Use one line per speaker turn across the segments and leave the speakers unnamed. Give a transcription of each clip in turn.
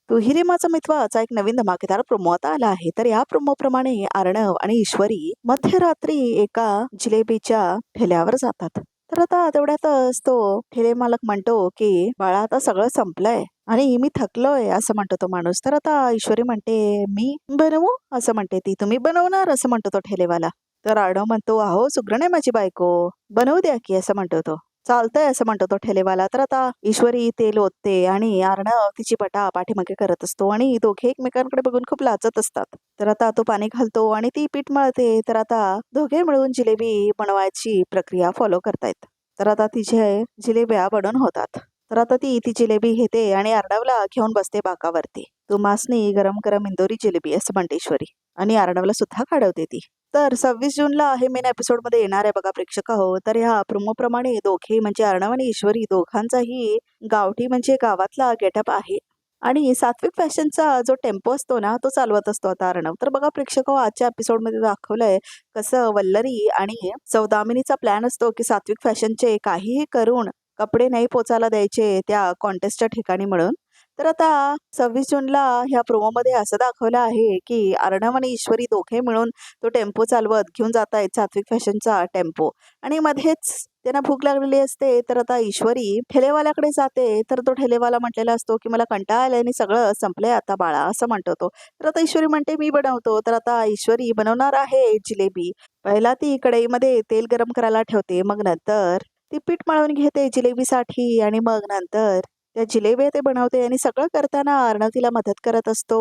तू हि रे माझा मितवाचा एक नवीन धमाकेदार प्रोमो आता आला आहे. तर या प्रोमो प्रमाणे अर्णव आणि ईश्वरी मध्यरात्री एका जिलेबीच्या ठेल्यावर जातात. तर आता तेवढ्यातच तो ठेले मालक म्हणतो की बाळा आता सगळं संपलंय आणि मी थकलोय असं म्हणतो तो माणूस. तर आता ईश्वरी म्हणते मी बनवू असं म्हणते ती. तुम्ही बनवणार असं म्हणतो तो ठेलेवाला. तर अर्णव म्हणतो अहो सुग्रण आहे माझी बायको, बनवू द्या की असं म्हणतो तो. चालतंय असं म्हणतो तो ठेलेवाला. तर आता ईश्वरी तेल ओतते आणि अर्णव तिची बटा पाठीमागे करत असतो आणि दोघे एकमेकांकडे बघून खूप लाजत असतात. तर आता तो पाणी घालतो आणि ती पीठ मळते. तर आता दोघे मिळून जिलेबी बनवायची प्रक्रिया फॉलो करतायत. तर आता तिचे जिलेब्या बनवून होतात. तर आता ती जिलेबी घेते आणि अर्णवला घेऊन बसते बाकावरती. तुम्हासनी गरम गरम इंदोरी जिलेबी असं म्हणते ईश्वरी आणि अर्णवला सुद्धा काढवते ती. तर 26 जूनला हे मेन एपिसोडमध्ये येणार आहे बघा प्रेक्षक हो. तर ह्या प्रोमोप्रमाणे दोघे म्हणजे अर्णव आणि ईश्वरी दोघांचाही गावठी म्हणजे गावातला गेटअप आहे. आणि सात्विक फॅशनचा जो टेम्पो असतो ना तो चालवत असतो आता अर्णव. तर बघा प्रेक्षक हो, आजच्या एपिसोडमध्ये दाखवलंय कसं वल्लरी आणि सौदामिनीचा प्लॅन असतो की सात्विक फॅशनचे काहीही करून कपडे नाही पोचायला द्यायचे त्या कॉन्टेस्टच्या ठिकाणी म्हणून. तर आता 26 जूनला ह्या प्रोमोमध्ये असं दाखवलं आहे की अर्णव आणि ईश्वरी दोघे मिळून तो टेम्पो चालवत घेऊन जात आहेत सात्विक फॅशनचा टेम्पो. आणि मध्येच त्यांना भूक लागलेली असते. तर आता ईश्वरी ठेलेवाल्याकडे जाते. तर तो ठेलेवाला म्हटलेला असतो की मला कंटाळा आलाय आणि सगळं संपलंय आता बाळा असं म्हणतो तो. तर आता ईश्वरी म्हणते मी बनवतो. तर आता ईश्वरी बनवणार आहे जिलेबी. पहिला ती कढईमध्ये तेल गरम करायला ठेवते. मग नंतर ती पीठ मळून घेते जिलेबीसाठी आणि मग नंतर त्या जिलेबी ते बनवते आणि सगळं करताना अर्णव तिला मदत करत असतो.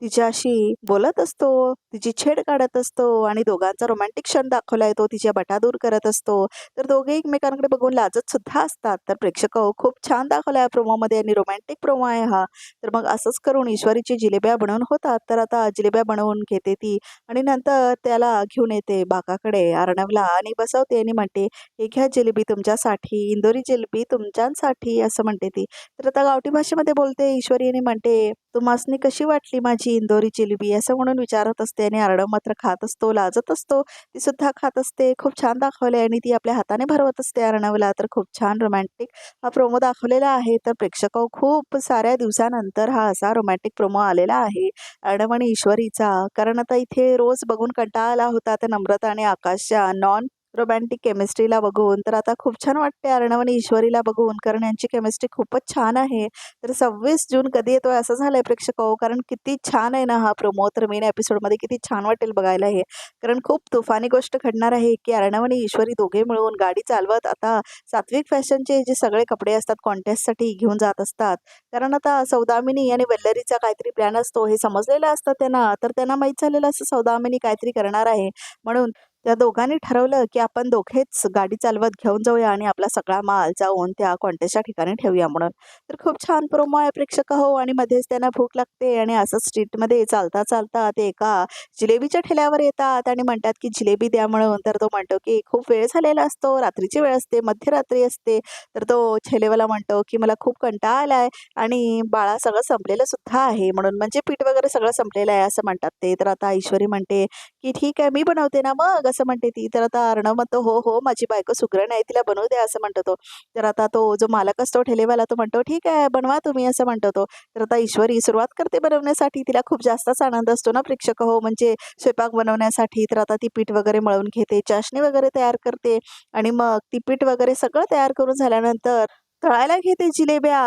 तिच्याशी बोलत असतो, तिची छेड काढत असतो आणि दोघांचा रोमॅन्टिक क्षण दाखवलाय तो तिच्या बटा दूर करत असतो. तर दोघे एकमेकांकडे बघून लाजत सुद्धा असतात. तर प्रेक्षक हो, खूप छान दाखवलाय या प्रोमोमध्ये आणि रोमॅन्टिक प्रोमो आहे हा. तर मग असंच करून ईश्वरीची जिलेब्या बनवून होतात. तर आता जिलेब्या बनवून घेते ती आणि नंतर त्याला घेऊन येते बाकाकडे अर्णवला आणि बसवते आणि म्हणते हे घ्या जिलेबी तुमच्यासाठी, इंदोरी जिलेबी तुमच्यांसाठी असं म्हणते ती. तर आता गावठी भाषेमध्ये बोलते ईश्वरी आणि म्हणते तुम्हासनी कशी वाटली माझी इंदोरी जिलेबी असं म्हणून विचारत असते आणि अर्णव मात्र खात असतो, लाजत असतो. ती सुद्धा खात असते. खूप छान दाखवले आणि ती आपल्या हाताने भरवत असते अर्णवला. तर खूप छान रोमॅन्टिक हा प्रोमो दाखवलेला आहे. तर प्रेक्षक खूप साऱ्या दिवसानंतर हा असा रोमॅन्टिक प्रोमो आलेला आहे अर्णव आणि ईश्वरीचा. कारण आता इथे रोज बघून कंटाळा आला होता त्या नम्रता आणि आकाशच्या नॉन रोमॅन्टिक केमिस्ट्रीला बघून. तर आता खूप छान वाटते अर्णव आणि ईश्वरीला बघून कारण यांची केमिस्ट्री खूपच छान आहे. तर 26 जून कधी येतोय असं झालंय प्रेक्षक हो. कारण किती छान आहे ना हा प्रोमो. तर मेन एपिसोडमध्ये किती छान वाटेल बघायला हे. कारण खूप तुफानी गोष्ट घडणार आहे की अर्णव आणि ईश्वरी दोघे मिळून गाडी चालवत आता सात्विक फॅशनचे जे सगळे कपडे असतात कॉन्टेस्टसाठी घेऊन जात असतात. कारण आता सौदामिनी आणि वल्लरीचा काहीतरी प्लॅन असतो हे समजलेलं असतं त्यांना. तर त्यांना माहीत झालेलं असं सौदामिनी काहीतरी करणार आहे. म्हणून त्या दोघांनी ठरवलं की आपण दोघेच गाडी चालवत घेऊन जाऊया आणि आपला सगळा माल जाऊन त्या कॉन्टेस्टच्या ठिकाणी ठेवूया म्हणून. तर खूप छान प्रोमो आहे प्रेक्षक हो. आणि मध्येच त्यांना भूक लागते आणि असं स्ट्रीटमध्ये चालता चालता ते एका जिलेबीच्या ठेल्यावर येतात आणि म्हणतात की जिलेबी द्या म्हणून. तर तो म्हणतो की खूप वेळ झालेला असतो, रात्रीची वेळ असते, मध्यरात्री असते. तर तो ठेलेवाला म्हणतो की मला खूप कंटाळा आलाय आणि बाळा सगळं संपलेलं सुद्धा आहे म्हणून, म्हणजे पीठ वगैरे सगळं संपलेलं आहे असं म्हणतात ते. तर आता ईश्वरी म्हणते की ठीक आहे मी बनवते ना मग असं म्हणते ती. तर आता अर्णव म्हणतो हो हो माझी बायको सुगरण आहे तिला बनवू द्या असं म्हणतो तो. तर आता तो जो मालक असतो ठेलेवाला तो म्हणतो ठीक आहे बनवा तुम्ही असं म्हणतो तो. तर आता ईश्वरी सुरुवात करते बनवण्यासाठी. तिला खूप जास्तच आनंद असतो ना प्रेक्षक हो, म्हणजे स्वयंपाक बनवण्यासाठी. तर आता ती पीठ वगैरे मळून घेते, चाशणी वगैरे तयार करते आणि मग ती पीठ वगैरे सगळं तयार करून झाल्यानंतर तळायला घेते जिलेब्या.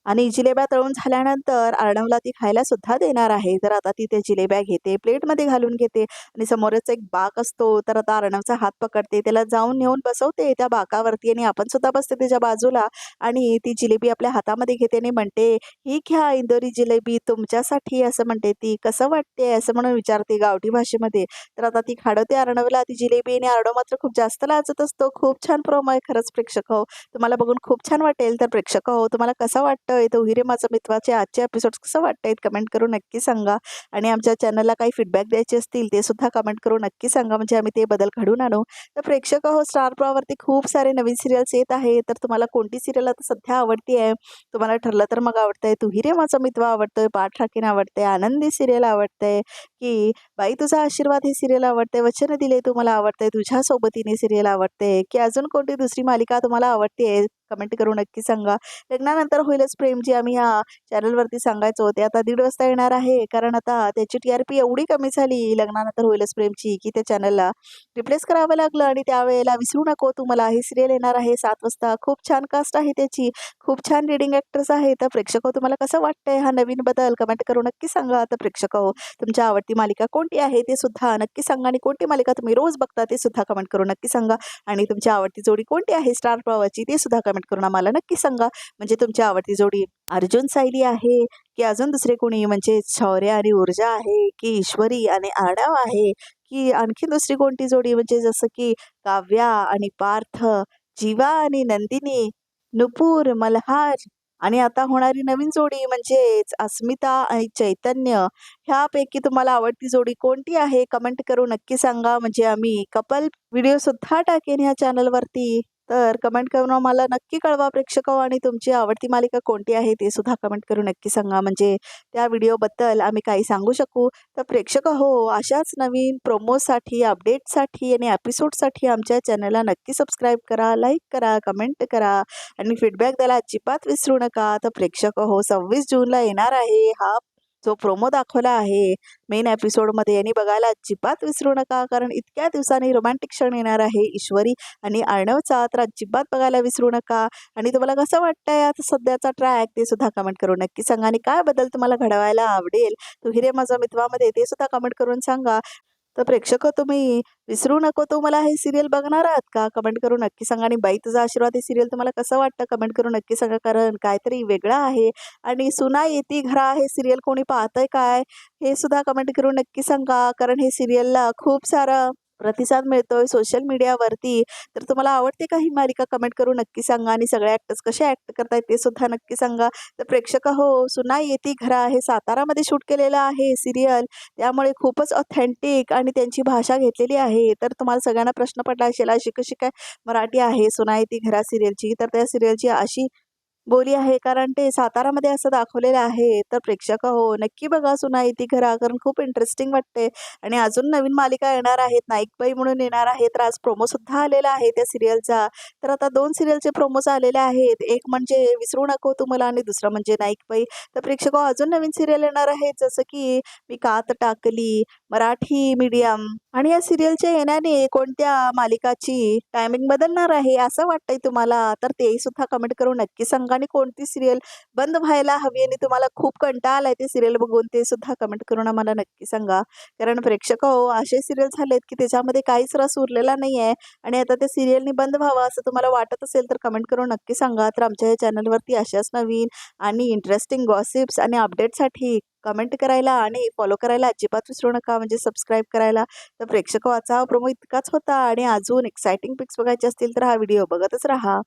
आणि जिलेब्या तळून झाल्यानंतर अर्णवला ती खायला सुद्धा देणार आहे. तर आता ती त्या जिलेब्या घेते, प्लेटमध्ये घालून घेते आणि समोरच एक बाक असतो. तर आता अर्णवचा हात पकडते, त्याला जाऊन नेऊन बसवते त्या बाकावरती आणि आपण सुद्धा बसते त्याच्या बाजूला आणि ती जिलेबी आपल्या हातामध्ये घेते आणि म्हणते ही घ्या इंदोरी जिलेबी तुमच्यासाठी असं म्हणते ती. कसं वाटते असं म्हणून विचारते गावठी भाषेमध्ये. तर आता ती खाडवते अर्णवला ती जिलेबी आणि अर्णव मात्र खूप जास्त लाजत असतो. खूप छान प्रोमो आहे खरंच प्रेक्षक हो. तुम्हाला बघून खूप छान वाटेल. तर प्रेक्षक हो तुम्हाला कसं वाटतंय तो हिरे माझा मित्वाचे आजचे एपिसोड्स कसं वाटतंय कमेंट करून नक्की सांगा. आणि आमच्या चॅनलला काही फीडबॅक द्यायचे असतील ते सुद्धा कमेंट करून नक्की सांगा, म्हणजे आम्ही ते बदल घडून आणू. तर प्रेक्षक हो स्टार प्रवाहवरती खूप सारे नवीन सिरियल्स येत आहे. तर तुम्हाला कोणती सिरियल आता सध्या आवडती आहे? तुम्हाला ठरलं तर मग आवडतंय तू हिरे माझा मित्वा आवडतोय, पाठ राखीन आवडते, आनंदी सिरियल आवडतंय की बाई तुझा आशीर्वाद हे सिरियल आवडते, वचन दिले तुम्हाला आवडतंय, तुझ्या सोबतीने सिरियल आवडते की अजून कोणती दुसरी मालिका तुम्हाला आवडते? कमेंट करून नक्की सांगा. लग्नानंतर होईलच प्रेम जे आम्ही ह्या चॅनलवरती सांगायचो ते आता 1:30 वाजता येणार आहे. कारण आता त्याची TRP एवढी कमी झाली लग्नानंतर होईलच प्रेमची की त्या चॅनलला रिप्लेस करावं लागलं आणि त्यावेळेला विसरू नको तू मला ही सीरियल येणार आहे 7 वाजता. खूप छान कास्ट आहे त्याची. खूप छान लीडिंग ॲक्टर्स आहे. तर प्रेक्षक हो तुम्हाला कसं वाटतंय हा नवीन बदल? कमेंट करून नक्की सांगा. तर प्रेक्षक हो तुमची आवडती मालिका कोणती आहे ते सुद्धा नक्की सांगा आणि कोणती मालिका तुम्ही रोज बघता ते सुद्धा कमेंट करून नक्की सांगा. आणि तुमची आवडती जोडी कोणती आहे स्टार प्रवाहाची ते सुद्धा कमेंट करून आम्हाला नक्की सांगा. म्हणजे तुमची आवडती जोडी अर्जुन सायली आहे की अजून दुसरे कोणी म्हणजे शौर्य आणि ऊर्जा आहे की ईश्वरी आणि आरव आहे की आणखी दुसरी कोणती जोडी म्हणजे जसं की काव्या आणि पार्थ, जीवा आणि नंदिनी, नुपूर, मल्हार आणि आता होणारी नवीन जोडी म्हणजेच अस्मिता आणि चैतन्य ह्यापैकी तुम्हाला आवडती जोडी कोणती आहे? कमेंट करून नक्की सांगा. म्हणजे आम्ही कपल व्हिडिओ सुद्धा टाकेन ह्या चॅनलवरती. तर कमेंट करून आम्हाला नक्की कळवा प्रेक्षक हो आणि तुमची आवडती मालिका कोणती आहे ते सुद्धा कमेंट करून नक्की सांगा. म्हणजे त्या व्हिडिओबद्दल आम्ही काही सांगू शकू. तर प्रेक्षक हो अशाच नवीन प्रोमोसाठी, अपडेटसाठी आणि एपिसोडसाठी आमच्या चॅनलला नक्की सबस्क्राईब करा, लाईक करा, कमेंट करा आणि फीडबॅक द्यायला अजिबात विसरू नका. तर प्रेक्षक हो 26 जूनला येणार आहे हा जो प्रोमो दाखवला आहे मेन एपिसोडमध्ये आणि बघायला अजिबात विसरू नका. कारण इतक्या दिवसांनी रोमॅन्टिक क्षण येणार आहे ईश्वरी आणि अर्णवचा. तर अजिबात बघायला विसरू नका. आणि तुम्हाला कसं वाटतंय आता सध्याचा ट्रॅक ते सुद्धा कमेंट करून नक्की सांगा. आणि काय बदल तुम्हाला घडवायला आवडेल तू हिरे माझा मितवामध्ये ते सुद्धा कमेंट करून सांगा. तर प्रेक्षक हो, तुम्ही विसरू नको तू मला हे सिरियल बघणार आहात का? कमेंट करून नक्की सांगा. आणि बाई तुझा आशीर्वाद हे सिरियल तुम्हाला कसं वाटतं? कमेंट करून नक्की सांगा. कारण काहीतरी वेगळं आहे. आणि सुना येती घरा हे सिरियल कोणी पाहतंय काय? हे सुद्धा कमेंट करून नक्की सांगा. कारण हे सिरियलला खूप सारा प्रतिसाद मिळतोय सोशल मीडियावरती. तर तुम्हाला आवडते का ही मालिका? कमेंट करून नक्की सांगा. आणि सगळे ॲक्टर्स कसे ॲक्ट करतायत ते सुद्धा नक्की सांगा. तर प्रेक्षक हो सुना येती घरा हे सातारामध्ये शूट केलेलं आहे सिरियल. त्यामुळे खूपच ऑथेंटिक आणि त्यांची भाषा घेतलेली आहे. तर तुम्हाला सगळ्यांना प्रश्न पडला असेल अशी कशी काय मराठी आहे सुना येती घरा सिरियलची? तर त्या सिरियलची अशी बोली आहे कारण ते सातारामध्ये असं दाखवलेलं आहे. तर प्रेक्षक हो नक्की बघा सुना येती घरा. कारण खूप इंटरेस्टिंग वाटते. आणि अजून नवीन मालिका येणार आहेत. नाईकबाई म्हणून येणार आहे. तर आज प्रोमो सुद्धा आलेला आहे त्या सिरियलचा. तर आता 2 सिरियलचे प्रोमोज आलेले आहेत. एक म्हणजे विसरू नको तू मला आणि दुसरं म्हणजे नाईकबाई. तर प्रेक्षक हो अजून नवीन सिरियल येणार आहेत जसं की मी कात टाकली, मराठी मीडियम आणि या सिरियलच्या येण्याने कोणत्या मालिकाची टायमिंग बदलणार आहे असं वाटतंय तुम्हाला? तर तेही सुद्धा कमेंट करून नक्की सांगा. आणि कोणती सिरियल बंद व्हायला हवी आणि तुम्हाला खूप कंटाळा आलाय ते सिरियल बघून ते सुद्धा कमेंट करून आम्हाला नक्की सांगा. कारण प्रेक्षक हो असे सिरियल झालेत की त्याच्यामध्ये काहीच रस उरलेला नाही आहे आणि आता त्या सिरियलनी बंद व्हावं असं तुम्हाला वाटत असेल तर कमेंट करून नक्की सांगा. तर आमच्या या चॅनलवरती अशाच नवीन आणि इंटरेस्टिंग गॉसिप्स आणि अपडेटसाठी कमेंट करायला आणि फॉलो करायला अजिबात विसरू नका. म्हणजे सबस्क्राईब करायला. तर प्रेक्षक हो आजचा हा प्रोमो इतकाच होता आणि अजून एक्साइटिंग पिक्स बघायचे असतील तर हा व्हिडिओ बघतच राहा.